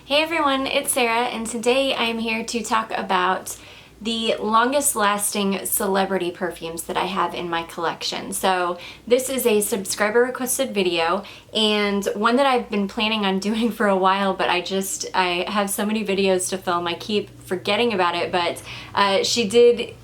Hey everyone, it's Sarah, and today I'm here to talk about the longest lasting celebrity perfumes that I have in my collection. So this is a subscriber requested video and one that I've been planning on doing for a while, but I have so many videos to film, I keep forgetting about it, but she did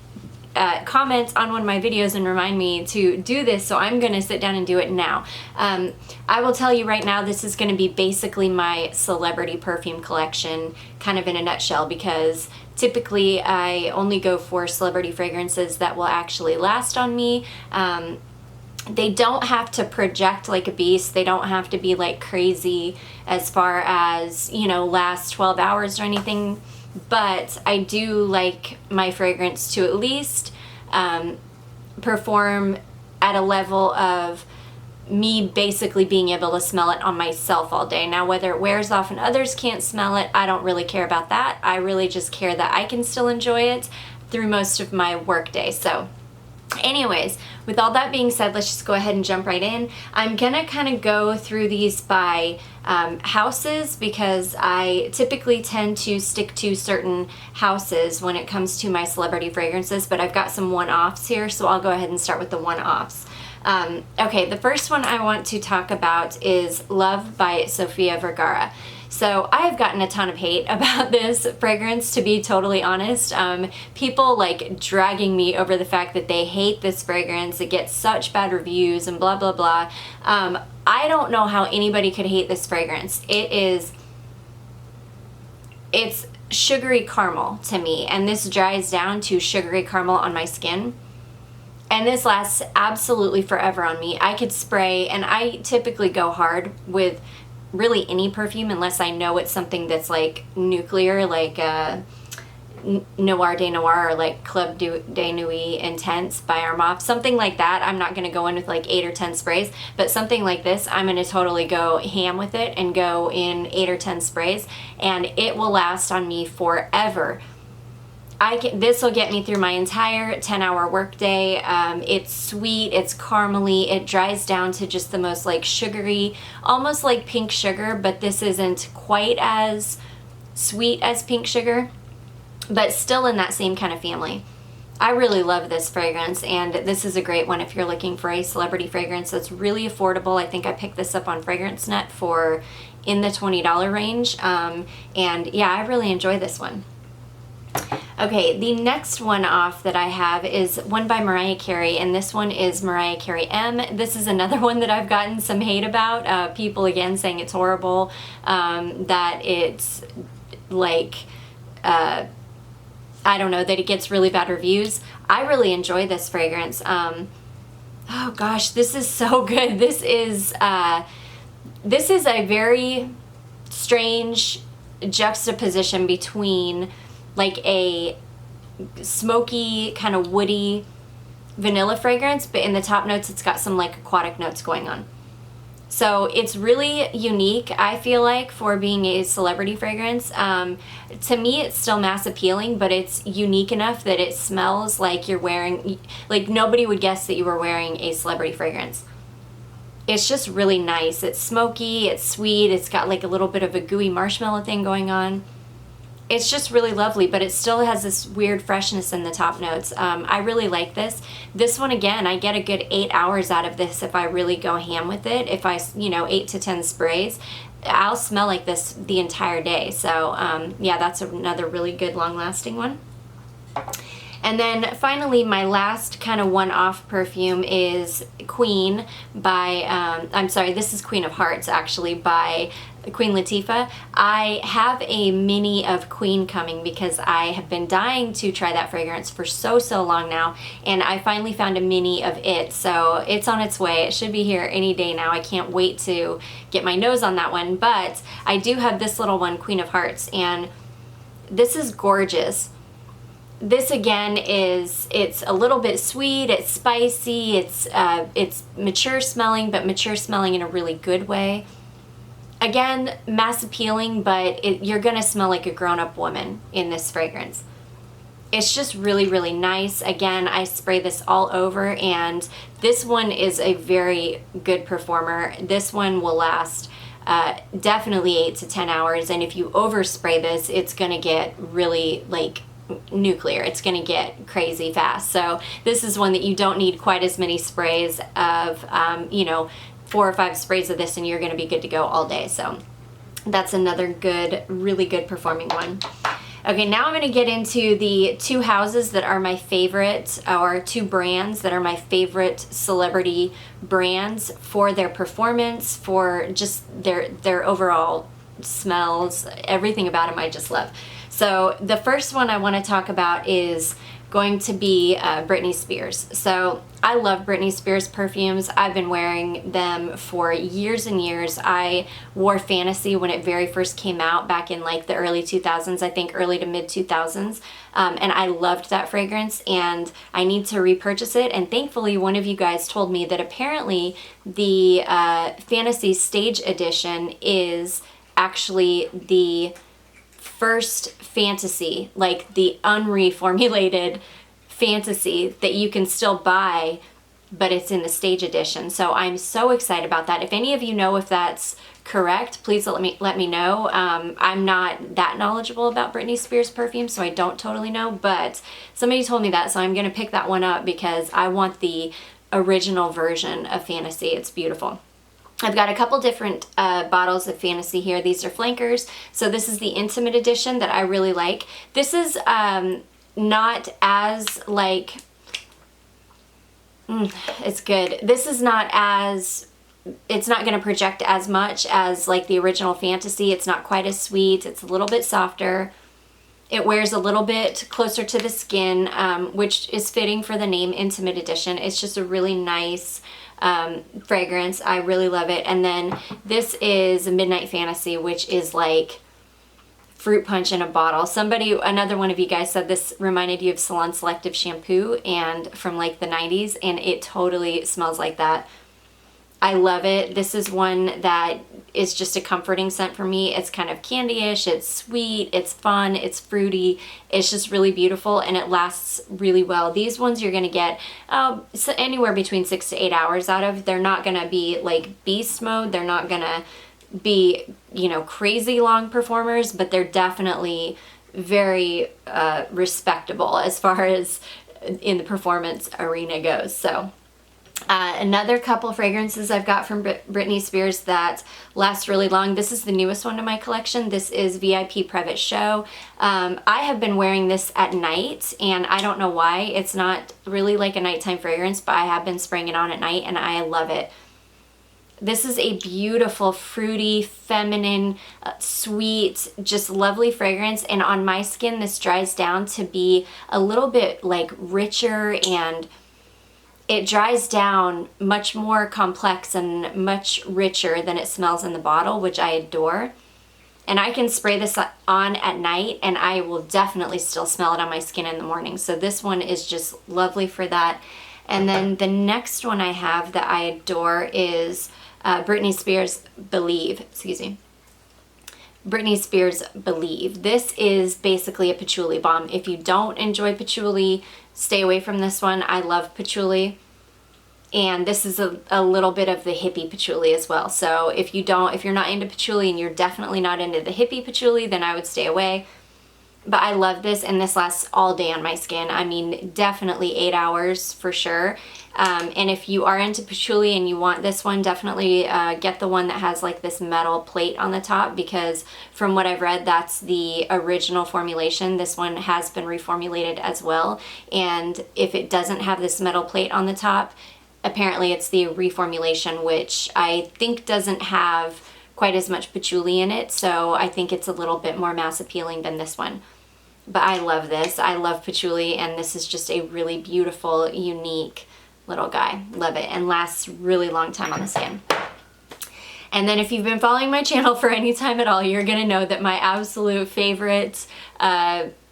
comment on one of my videos and remind me to do this, so I'm going to sit down and do it now. I will tell you right now, this is going to be basically my celebrity perfume collection, kind of in a nutshell, because typically I only go for celebrity fragrances that will actually last on me. They don't have to project like a beast. They don't have to be like crazy as far as, you know, last 12 hours or anything. But I do like my fragrance to at least perform at a level of me basically being able to smell it on myself all day. Now, whether it wears off and others can't smell it, I don't really care about that. I really just care that I can still enjoy it through most of my work day. So anyways, with all that being said, let's just go ahead and jump right in. I'm gonna kind of go through these by houses, because I typically tend to stick to certain houses when it comes to my celebrity fragrances, but I've got some one-offs here, so I'll go ahead and start with the one-offs. Okay, the first one I want to talk about is Love by Sofia Vergara. So I have gotten a ton of hate about this fragrance, to be totally honest. People like dragging me over the fact that they hate this fragrance, it gets such bad reviews and blah blah blah. I don't know how anybody could hate this fragrance. It's sugary caramel to me, and this dries down to sugary caramel on my skin. And this lasts absolutely forever on me. I could spray, and I typically go hard with really any perfume unless I know it's something that's like nuclear, like Noir de Noir or like Club de Nuit Intense by Armaf, something like that. I'm not going to go in with like 8 or 10 sprays, but something like this, I'm going to totally go ham with it and go in 8 or 10 sprays, and it will last on me forever. This will get me through my entire 10-hour workday. It's sweet, it's caramely, it dries down to just the most like sugary, almost like pink sugar, but this isn't quite as sweet as pink sugar, but still in that same kind of family. I really love this fragrance, and this is a great one if you're looking for a celebrity fragrance that's really affordable. I think I picked this up on FragranceNet for in the $20 range, and yeah, I really enjoy this one. Okay, the next one off that I have is one by Mariah Carey, and this one is Mariah Carey M. This is another one that I've gotten some hate about. People again saying it's horrible, that it's like, I don't know, that it gets really bad reviews. I really enjoy this fragrance. Oh gosh, this is so good. This is a very strange juxtaposition between like a smoky, kind of woody vanilla fragrance, but in the top notes it's got some like aquatic notes going on. So it's really unique, I feel like, for being a celebrity fragrance. To me, it's still mass appealing, but it's unique enough that it smells like you're wearing, like nobody would guess that you were wearing a celebrity fragrance. It's just really nice. It's smoky, it's sweet, it's got like a little bit of a gooey marshmallow thing going on. It's just really lovely, but it still has this weird freshness in the top notes. I really like this. This one, again, I get a good 8 hours out of this if I really go ham with it. If I, 8 to 10 sprays, I'll smell like this the entire day. So, yeah, that's another really good long-lasting one. And then finally, my last kind of one-off perfume is Queen by, this is Queen of Hearts, actually, by Queen Latifah. I have a mini of Queen coming because I have been dying to try that fragrance for so long now, and I finally found a mini of it, so it's on its way. It should be here any day now. I can't wait to get my nose on that one, but I do have this little one, Queen of Hearts, and this is gorgeous. This again it's a little bit sweet, it's spicy, it's mature smelling, but mature smelling in a really good way. Again, mass appealing, but you're gonna smell like a grown-up woman in this fragrance. It's just really nice. Again, I spray this all over, and this one is a very good performer. This one will last definitely 8 to 10 hours. And if you overspray this, it's going to get really like nuclear. It's going to get crazy fast. So this is one that you don't need quite as many sprays of, you know, 4 or 5 sprays of this and you're going to be good to go all day. So that's another good, really good performing one. Okay, now I'm going to get into the 2 houses that are my favorite, or 2 brands that are my favorite celebrity brands for their performance, for just their overall smells, everything about them I just love. So the first one I want to talk about is going to be Britney Spears. So I love Britney Spears perfumes. I've been wearing them for years and years. I wore Fantasy when it very first came out back in like the early 2000s, I think early to mid 2000s. And I loved that fragrance and I need to repurchase it. And thankfully one of you guys told me that apparently the Fantasy Stage Edition is actually the first Fantasy, like the unreformulated Fantasy that you can still buy, but it's in the Stage Edition. So I'm so excited about that. If any of you know if that's correct, please let me know. I'm not that knowledgeable about Britney Spears perfume, so I don't totally know, but somebody told me that, so I'm gonna pick that one up because I want the original version of Fantasy. It's beautiful. I've got a couple different bottles of Fantasy here. These are flankers. So this is the Intimate Edition that I really like. This is not as like, it's good. This is not as, it's not going to project as much as like the original Fantasy. It's not quite as sweet. It's a little bit softer. It wears a little bit closer to the skin, which is fitting for the name Intimate Edition. It's just a really nice fragrance. I really love it. And then this is Midnight Fantasy, which is like fruit punch in a bottle. Another one of you guys said this reminded you of Salon Selective shampoo and from like the 90s, and it totally smells like that. I love it. This is one that is just a comforting scent for me. It's kind of candy-ish, it's sweet, it's fun, it's fruity, it's just really beautiful, and it lasts really well. These ones you're gonna get anywhere between 6 to 8 hours out of. They're not gonna be like beast mode, they're not gonna be, you know, crazy long performers, but they're definitely very respectable as far as in the performance arena goes. So another couple fragrances I've got from Britney Spears that last really long. This is the newest one in my collection. This is VIP Private Show. I have been wearing this at night, and I don't know why. It's not really like a nighttime fragrance, but I have been spraying it on at night, and I love it. This is a beautiful, fruity, feminine, sweet, just lovely fragrance. And on my skin, this dries down to be a little bit like richer, and it dries down much more complex and much richer than it smells in the bottle, which I adore. And I can spray this on at night and I will definitely still smell it on my skin in the morning. So this one is just lovely for that. And then the next one I have that I adore is Britney Spears Believe, Britney Spears Believe. This is basically a patchouli balm. If you don't enjoy patchouli, stay away from this one. I love patchouli. And this is a little bit of the hippie patchouli as well. So if you're not into patchouli and you're definitely not into the hippie patchouli, then I would stay away. But I love this, and this lasts all day on my skin. I mean, definitely 8 hours for sure. And if you are into patchouli and you want this one, definitely get the one that has like this metal plate on the top, because from what I've read, that's the original formulation. This one has been reformulated as well. And if it doesn't have this metal plate on the top, apparently it's the reformulation, which I think doesn't have quite as much patchouli in it. So I think it's a little bit more mass appealing than this one. But I love this. I love patchouli, and this is just a really beautiful, unique little guy. Love it, and lasts really long time on the skin. And then if you've been following my channel for any time at all, you're gonna know that my absolute favorite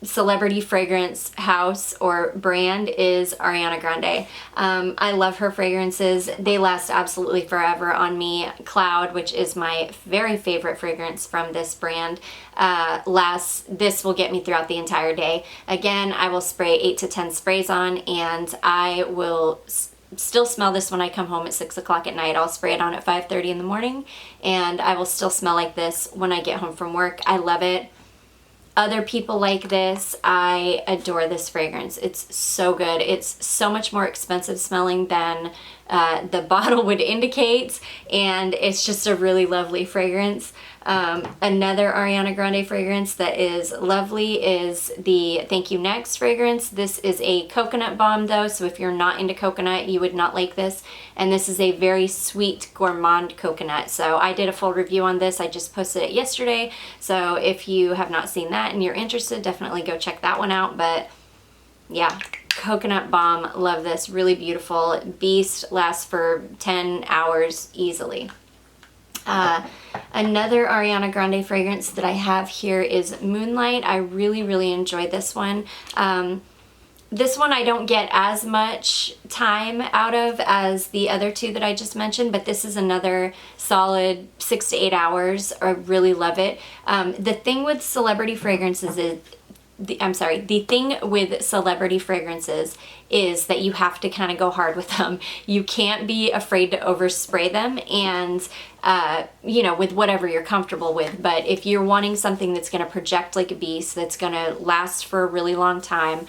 celebrity fragrance house or brand is Ariana Grande. I love her fragrances. They last absolutely forever on me. Cloud, which is my very favorite fragrance from this brand, this will get me throughout the entire day. Again, I will spray 8 to 10 sprays on, and I will still smell this when I come home at 6 o'clock at night. I'll spray it on at 5:30 in the morning, and I will still smell like this when I get home from work. I love it. Other people like this. I adore this fragrance. It's so good. It's so much more expensive smelling than the bottle would indicate, and it's just a really lovely fragrance. Another Ariana Grande fragrance that is lovely is the Thank You Next fragrance. This is a coconut balm though, so if you're not into coconut, you would not like this. And this is a very sweet gourmand coconut. So I did a full review on this. I just posted it yesterday. So if you have not seen that and you're interested, definitely go check that one out. But yeah, coconut balm, love this. Really beautiful. Beast, lasts for 10 hours easily. Another Ariana Grande fragrance that I have here is Moonlight. I really, really enjoyed this one. This one I don't get as much time out of as the other two that I just mentioned, but this is another solid 6 to 8 hours. I really love it. The thing with celebrity fragrances is, the thing with celebrity fragrances is that you have to kind of go hard with them. You can't be afraid to overspray them, and you know, with whatever you're comfortable with. But if you're wanting something that's going to project like a beast, that's going to last for a really long time,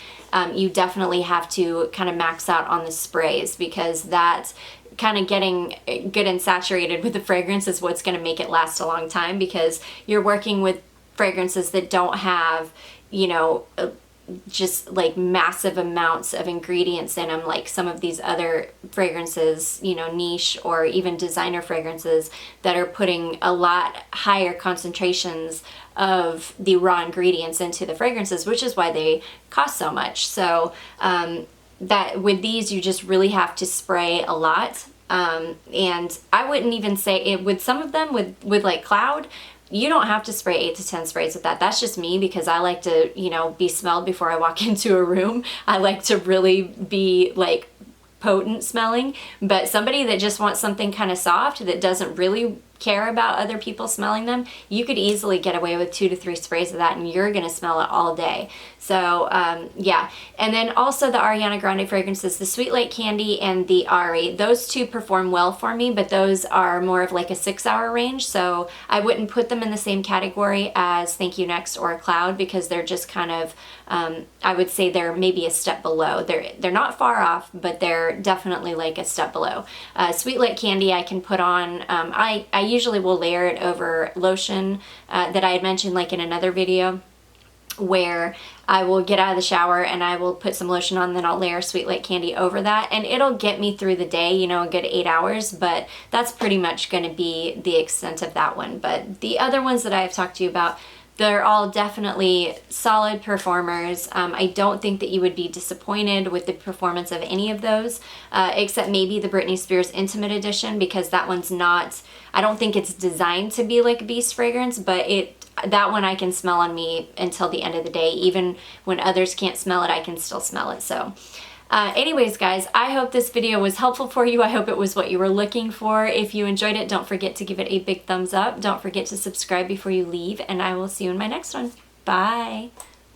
you definitely have to kind of max out on the sprays, because that kind of getting good and saturated with the fragrance is what's going to make it last a long time, because you're working with fragrances that don't have, you know, just like massive amounts of ingredients in them, like some of these other fragrances, you know, niche or even designer fragrances that are putting a lot higher concentrations of the raw ingredients into the fragrances, which is why they cost so much. So that with these, you just really have to spray a lot. And I wouldn't even say it with some of them, with like Cloud, you don't have to spray 8 to 10 sprays with that. That's just me, because I like to, you know, be smelled before I walk into a room. I like to really be like potent smelling. But somebody that just wants something kind of soft, that doesn't really care about other people smelling them, you could easily get away with 2 to 3 sprays of that and you're gonna smell it all day. So yeah. And then also the Ariana Grande fragrances, the Sweet Like Candy and the Ari, those two perform well for me, but those are more of like a 6-hour range, so I wouldn't put them in the same category as Thank You Next or Cloud, because they're just kind of, I would say they're maybe a step below. They're not far off, but they're definitely like a step below. Sweet Like Candy I can put on, I usually will layer it over lotion that I had mentioned like in another video, where I will get out of the shower and I will put some lotion on, then I'll layer Sweet Like Candy over that, and it'll get me through the day, you know, a good 8 hours, but that's pretty much going to be the extent of that one. But the other ones that I've talked to you about, they're all definitely solid performers. I don't think that you would be disappointed with the performance of any of those, except maybe the Britney Spears Intimate Edition, because that one's not, I don't think it's designed to be like a beast fragrance, but that one I can smell on me until the end of the day. Even when others can't smell it, I can still smell it. So anyways, guys, I hope this video was helpful for you. I hope it was what you were looking for. If you enjoyed it, don't forget to give it a big thumbs up. Don't forget to subscribe before you leave, and I will see you in my next one. Bye.